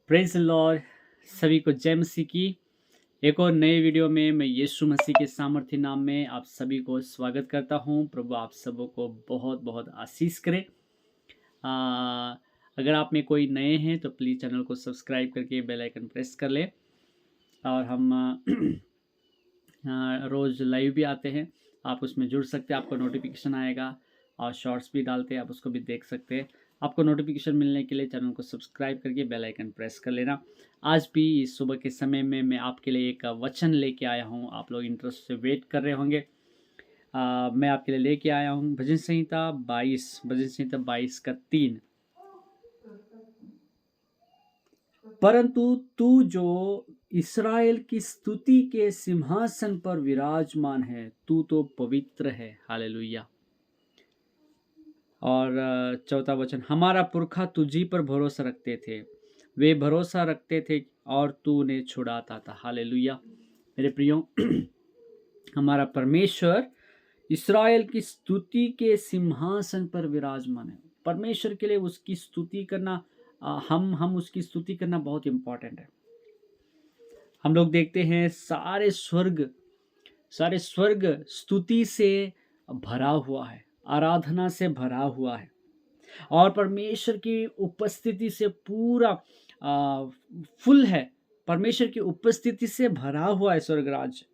Praise the Lord. सभी को जय मसीह की एक और नए वीडियो में मैं यीशु मसीह के सामर्थ्य नाम में आप सभी को स्वागत करता हूं। प्रभु आप सबों को बहुत बहुत आशीष करे। अगर आप में कोई नए हैं तो प्लीज़ चैनल को सब्सक्राइब करके बेल आइकन प्रेस कर ले। और हम रोज़ लाइव भी आते हैं, आप उसमें जुड़ सकते हैं, आपको नोटिफिकेशन आएगा। और शॉर्ट्स भी डालते हैं, आप उसको भी देख सकते हैं। आपको नोटिफिकेशन मिलने के लिए चैनल को सब्सक्राइब करके बेल आइकन प्रेस कर लेना। आज भी इस सुबह के समय में मैं आपके लिए एक वचन लेके आया हूँ। आप लोग इंटरेस्ट से वेट कर रहे होंगे। मैं आपके लिए लेके आया हूँ भजन संहिता 22 का 3। परंतु तू जो इस्राएल की स्तुति के सिंहासन पर विराजमान है, तू तो पवित्र है। हालेलुया। और चौथा वचन, हमारा पुरखा तुझी पर भरोसा रखते थे, वे भरोसा रखते थे और तू उन्हें छुड़ाता था। हालेलुया। मेरे प्रियो, हमारा परमेश्वर इस्राएल की स्तुति के सिंहासन पर विराजमान है। परमेश्वर के लिए उसकी स्तुति करना, हम उसकी स्तुति करना बहुत इम्पोर्टेंट है। हम लोग देखते हैं सारे स्वर्ग स्तुति से भरा हुआ है, आराधना से भरा हुआ है। और परमेश्वर की उपस्थिति से पूरा फुल है। परमेश्वर की उपस्थिति से भरा हुआ है स्वर्ग राज्य।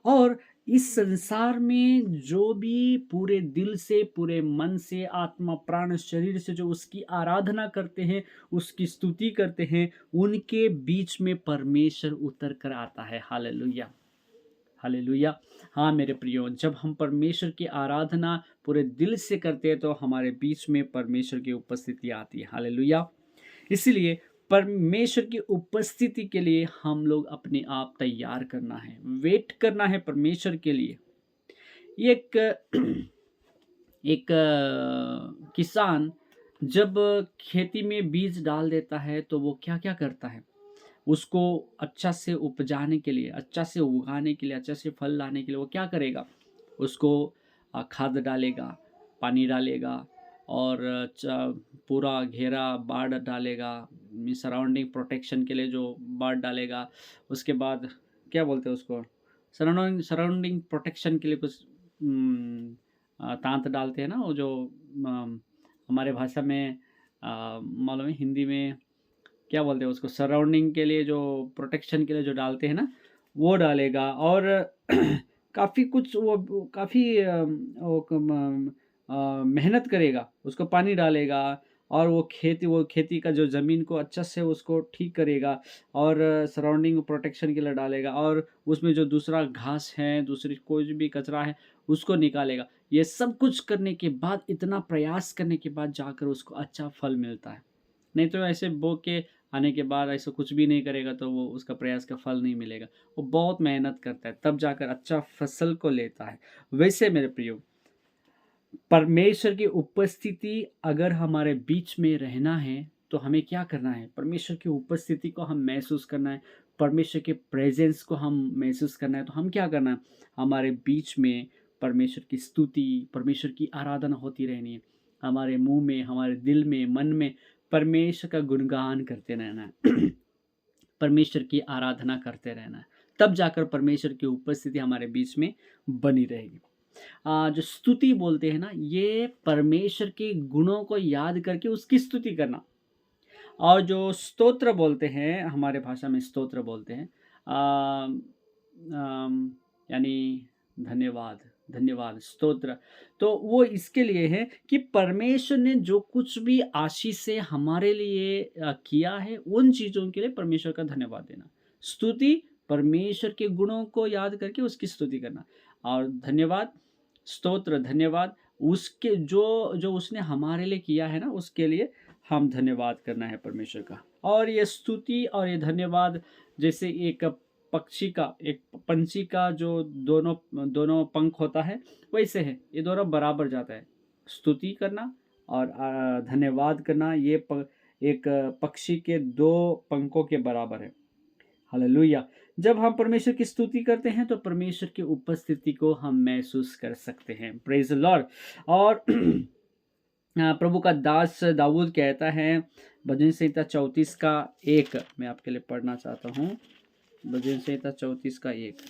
और इस संसार में जो भी पूरे दिल से, पूरे मन से, आत्मा, प्राण, शरीर से जो उसकी आराधना करते हैं, उसकी स्तुति करते हैं, उनके बीच में परमेश्वर उतर कर आता है। Hallelujah, hallelujah. हाँ मेरे प्रियो, जब हम परमेश्वर की आराधना पूरे दिल से करते हैं तो हमारे बीच में परमेश्वर की उपस्थिति आती है। हालेलुया। इसलिए परमेश्वर की उपस्थिति के लिए हम लोग अपने आप तैयार करना है, वेट करना है परमेश्वर के लिए। एक एक किसान जब खेती में बीज डाल देता है तो वो क्या क्या करता है, उसको अच्छा से उपजाने के लिए, अच्छा से उगाने के लिए, अच्छा से फल लाने के लिए वो क्या करेगा, उसको खाद डालेगा, पानी डालेगा और पूरा घेरा बाड़ डालेगा, सराउंडिंग प्रोटेक्शन के लिए जो बाड़ डालेगा। उसके बाद क्या बोलते हैं उसको, सराउंडिंग प्रोटेक्शन के लिए कुछ तांत डालते हैं ना, वो जो हमारे भाषा में मालूम है, हिंदी में क्या बोलते हैं उसको, सराउंडिंग के लिए जो प्रोटेक्शन के लिए जो डालते हैं ना, वो डालेगा। और काफ़ी कुछ वो काफ़ी मेहनत करेगा, उसको पानी डालेगा और वो खेती का जो ज़मीन को अच्छा से उसको ठीक करेगा और सराउंडिंग प्रोटेक्शन के लिए डालेगा और उसमें जो दूसरा घास है, दूसरी कोई भी कचरा है, उसको निकालेगा। ये सब कुछ करने के बाद, इतना प्रयास करने के बाद जाकर उसको अच्छा फल मिलता है। नहीं तो ऐसे बो के आने के बाद ऐसा कुछ भी नहीं करेगा तो वो उसका प्रयास का फल नहीं मिलेगा। वो बहुत मेहनत करता है तब जाकर अच्छा फसल को लेता है। वैसे मेरे प्रियो, परमेश्वर की उपस्थिति अगर हमारे बीच में रहना है तो हमें क्या करना है, परमेश्वर की उपस्थिति को हम महसूस करना है, परमेश्वर के प्रेजेंस को हम महसूस करना है। तो हम क्या करना है, हमारे बीच में परमेश्वर की स्तुति, परमेश्वर की आराधना होती रहनी है। हमारे मुंह में, हमारे दिल में, मन में परमेश्वर का गुणगान करते रहना है। परमेश्वर की आराधना करते रहना है। तब जाकर परमेश्वर की उपस्थिति हमारे बीच में बनी रहेगी। जो स्तुति बोलते हैं ना, ये परमेश्वर के गुणों को याद करके उसकी स्तुति करना। और जो स्तोत्र बोलते हैं, हमारे भाषा में स्तोत्र बोलते हैं, यानी धन्यवाद, धन्यवाद स्तोत्र। तो वो इसके लिए है कि परमेश्वर ने जो कुछ भी आशीष से हमारे लिए किया है, उन चीज़ों के लिए परमेश्वर का धन्यवाद देना। स्तुति, परमेश्वर के गुणों को याद करके उसकी स्तुति करना। और धन्यवाद, स्तोत्र, धन्यवाद उसके जो जो उसने हमारे लिए किया है ना, उसके लिए हम धन्यवाद करना है परमेश्वर का। और ये स्तुति और ये धन्यवाद जैसे एक एक पंछी का जो दोनों दोनों पंख होता है, वैसे है, ये दोनों बराबर जाता है। स्तुति करना और धन्यवाद करना, ये एक पक्षी के दो पंखों के बराबर है। हालेलुया। जब हम परमेश्वर की स्तुति करते हैं तो परमेश्वर की उपस्थिति को हम महसूस कर सकते हैं। Praise the Lord. और प्रभु का दास दाऊद कहता है, भजन संहिता 34 का 1 मैं आपके लिए पढ़ना चाहता हूँ। भजन संहिता 34 का 1,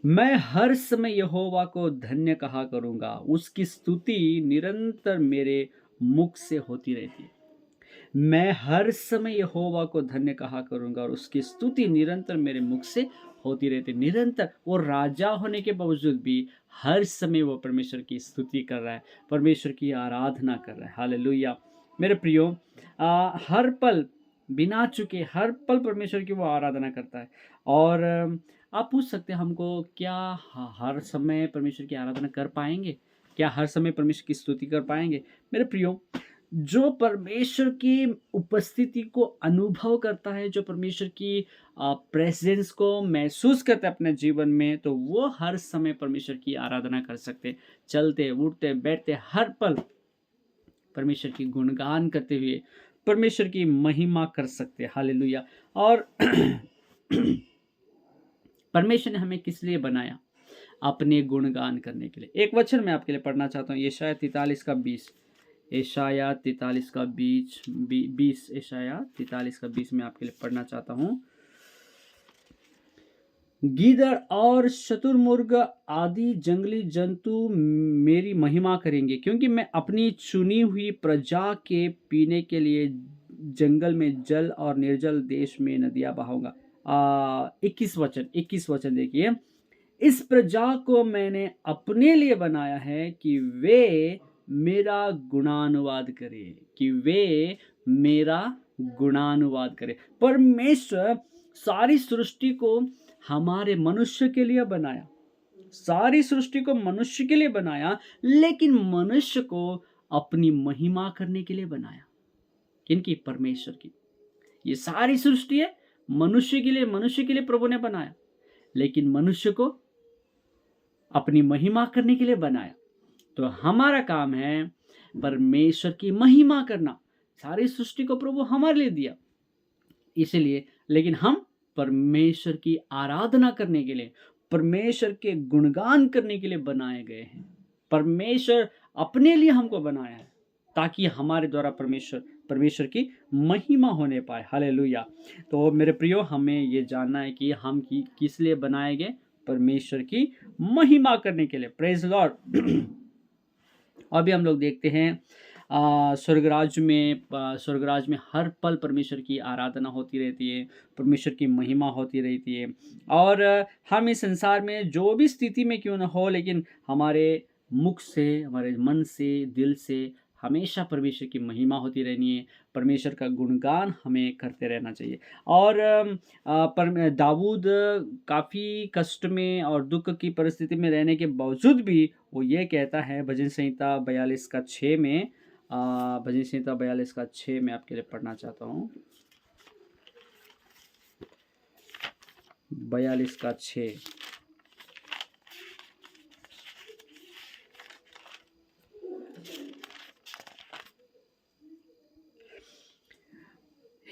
मैं हर समय यहोवा को धन्य कहा करूंगा, उसकी स्तुति निरंतर मेरे मुख से होती रहती है। मैं हर समय यहोवा को धन्य कहा करूंगा और उसकी स्तुति निरंतर मेरे मुख से होती रहती है। निरंतर वो राजा होने के बावजूद भी हर समय वो परमेश्वर की स्तुति कर रहा है, परमेश्वर की आराधना कर रहा है। हालेलुया। मेरे प्रियो, हर पल बिना चुके हर पल परमेश्वर की वो आराधना करता है। और आप पूछ सकते हैं हमको, क्या हर समय परमेश्वर की आराधना कर पाएंगे? क्या हर समय परमेश्वर की स्तुति कर पाएंगे? मेरे प्रियो, जो परमेश्वर की उपस्थिति को अनुभव करता है, जो परमेश्वर की प्रेजेंस को महसूस करता है अपने जीवन में, तो वो हर समय परमेश्वर की आराधना कर सकते, चलते उठते बैठते हर पल परमेश्वर की गुणगान करते हुए परमेश्वर की महिमा कर सकते। हालेलुया। और परमेश्वर ने हमें किस लिए बनाया? अपने गुणगान करने के लिए। एक वचन मैं आपके लिए पढ़ना चाहता हूँ, यशायाह 43 का 20। यशायाह 43 का 20 यशायाह 43 का 20 मैं आपके लिए पढ़ना चाहता हूँ। गीदड़ और शतुरमुर्ग आदि जंगली जंतु मेरी महिमा करेंगे, क्योंकि मैं अपनी चुनी हुई प्रजा के पीने के लिए जंगल में जल और निर्जल देश में नदियां बहाऊंगा। 21 वचन देखिए, इस प्रजा को मैंने अपने लिए बनाया है कि वे मेरा गुणानुवाद करे, कि वे मेरा गुणानुवाद करे। परमेश्वर सारी सृष्टि को हमारे मनुष्य के लिए बनाया, सारी सृष्टि को मनुष्य के लिए बनाया, लेकिन मनुष्य को अपनी महिमा करने के लिए बनाया। किनकी? परमेश्वर की। ये सारी सृष्टि है मनुष्य के लिए प्रभु ने बनाया, लेकिन मनुष्य को अपनी महिमा करने के लिए बनाया। तो हमारा काम है परमेश्वर की महिमा करना। सारी सृष्टि को प्रभु हमारे लिए दिया, इसलिए, लेकिन हम परमेश्वर की आराधना करने के लिए, परमेश्वर के गुणगान करने के लिए बनाए गए हैं। परमेश्वर अपने लिए हमको बनाया है ताकि हमारे द्वारा परमेश्वर की महिमा होने पाए। हालेलुया। तो मेरे प्रियो, हमें ये जानना है कि हम किस लिए बनाए गए? परमेश्वर की महिमा करने के लिए। Praise Lord. अभी हम लोग देखते हैं स्वर्गराज में हर पल परमेश्वर की आराधना होती रहती है, परमेश्वर की महिमा होती रहती है। और हम इस संसार में जो भी स्थिति में क्यों ना हो, लेकिन हमारे मुख से, हमारे मन से, दिल से हमेशा परमेश्वर की महिमा होती रहनी है, परमेश्वर का गुणगान हमें करते रहना चाहिए। और दाऊद काफ़ी कष्ट में और दुख की परिस्थिति में रहने के बावजूद भी वो ये कहता है, भजन संहिता 42 का 6 में, भजन संहिता 42 का 6 में आपके लिए पढ़ना चाहता हूँ। 42 का 6,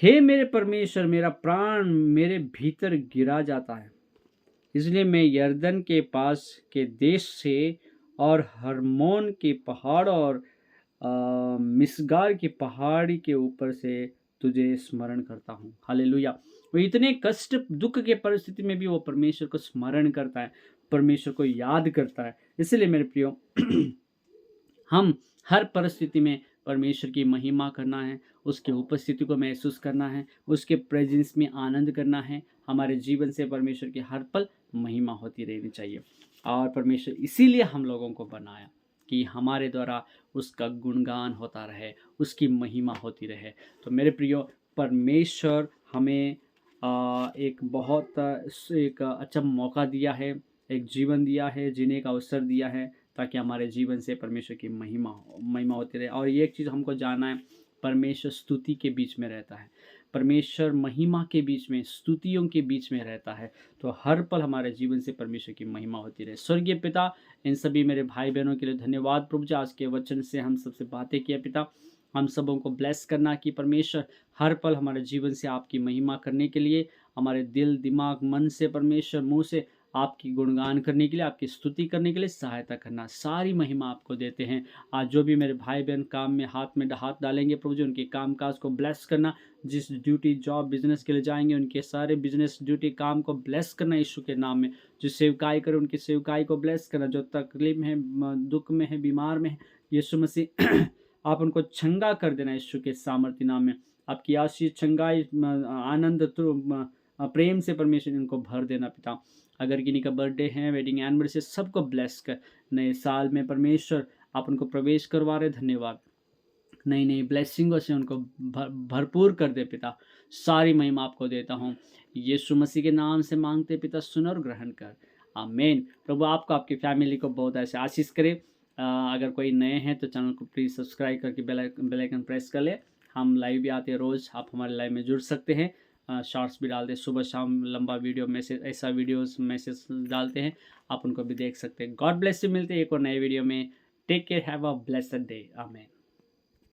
हे मेरे परमेश्वर, मेरा प्राण मेरे भीतर गिरा जाता है, इसलिए मैं यरदन के पास के देश से और हरमोन के पहाड़ और मिसगार की पहाड़ी के ऊपर से तुझे स्मरण करता हूँ। हालेलुया। वो इतने कष्ट दुख के परिस्थिति में भी वो परमेश्वर को स्मरण करता है, परमेश्वर को याद करता है। इसलिए मेरे प्रियो, हम हर परिस्थिति में परमेश्वर की महिमा करना है, उसकी उपस्थिति को महसूस करना है, उसके प्रेजेंस में आनंद करना है। हमारे जीवन से परमेश्वर की हर पल महिमा होती रहनी चाहिए। और परमेश्वर इसीलिए हम लोगों को बनाया कि हमारे द्वारा उसका गुणगान होता रहे, उसकी महिमा होती रहे। तो मेरे प्रियो, परमेश्वर हमें एक अच्छा मौका दिया है, एक जीवन दिया है, जीने का अवसर दिया है, ताकि हमारे जीवन से परमेश्वर की महिमा होती रहे। और ये एक चीज़ हमको जानना है, परमेश्वर स्तुति के बीच में रहता है, परमेश्वर महिमा के बीच में, स्तुतियों के बीच में रहता है। तो हर पल हमारे जीवन से परमेश्वर की महिमा होती रहे। स्वर्गीय पिता, इन सभी मेरे भाई बहनों के लिए धन्यवाद प्रभु जी। आज के वचन से हम सबसे बातें किया पिता, हम सबों को ब्लेस करना कि परमेश्वर हर पल हमारे जीवन से आपकी महिमा करने के लिए हमारे दिल, दिमाग, मन से, परमेश्वर मुंह से आपकी गुणगान करने के लिए, आपकी स्तुति करने के लिए सहायता करना। सारी महिमा आपको देते हैं। आज जो भी मेरे भाई-बहन काम में हाथ डालेंगे प्रभु जी, उनके काम-काज को ब्लेस करना। जिस ड्यूटी, जॉब, बिज़नेस के लिए जाएँगे, उनके सारे बिज़नेस, ड्यूटी, काम को ब्लेस करना यीशु के नाम में। जो सेवकाई करे, उनकी सेवकाई को ब्लेस करना। जो तकलीफ में है, दुःख में है, बीमार में है, यीशु मसीह आप उनको चंगा कर देना यीशु के सामर्थी नाम में। आपकी आशीष, चंगाई, आनंद, प्रेम से परमेश्वर इनको भर देना पिता। अगर किन्हीं का बर्थडे है, वेडिंग एनिवर्सरी, सबको ब्लेस कर। नए साल में परमेश्वर आप उनको प्रवेश करवा रहे, धन्यवाद। नई नई ब्लेसिंगों से उनको भरपूर कर दे पिता। सारी महिमा आपको देता हूँ, यीशु मसीह के नाम से मांगते पिता, सुन और ग्रहण कर, आमीन। प्रभु आपको, आपकी फैमिली को बहुत ऐसे आशीष करे। अगर कोई नए हैं तो चैनल को प्लीज़ सब्सक्राइब करके बेल आइकन प्रेस कर ले। हम लाइव भी आते हैं रोज़, आप हमारे लाइव में जुड़ सकते हैं। शॉर्ट्स भी डालते हैं, सुबह शाम लंबा वीडियो मैसेज, ऐसा वीडियोस मैसेज डालते हैं, आप उनको भी देख सकते हैं। God bless you. मिलते हैं एक और नए वीडियो में। Take care, have a blessed day, आमीन।